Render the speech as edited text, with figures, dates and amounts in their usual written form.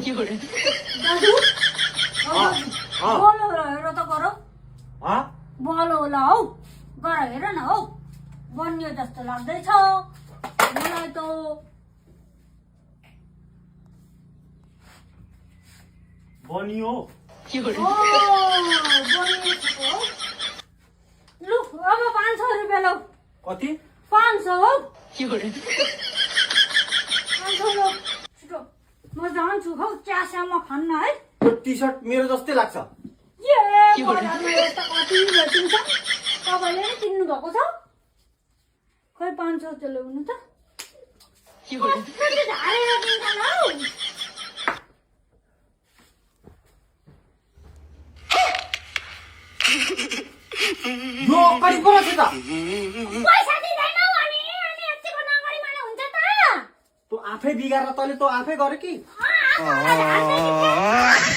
दाजु बोलो हेर त गर बोलो होला हौ गर हेर न हौ बन्यो जस्तो लाग्दैछ मलाई त बनियो लु अब 500 रुपियाँ लौ कति 500 हौ 500 लौ छिटो म जान्छु हौ चियासामा खान्न है त्यो टी सर्ट मेरो जस्तै लाग्छ बजारमा यता कति भेटिन्छ तपाईँले नै किन्नु भएको छ खै 500 चाहिँ ल्याउनु त झारेर दिन्छ हौ यो अगाडि पो रहेछ त पैसा दिँदैनौ अनि यतिको नगरी माने हुन्छ त तँ आफै बिगारेर तैँले तँ आफै गरे कि आफै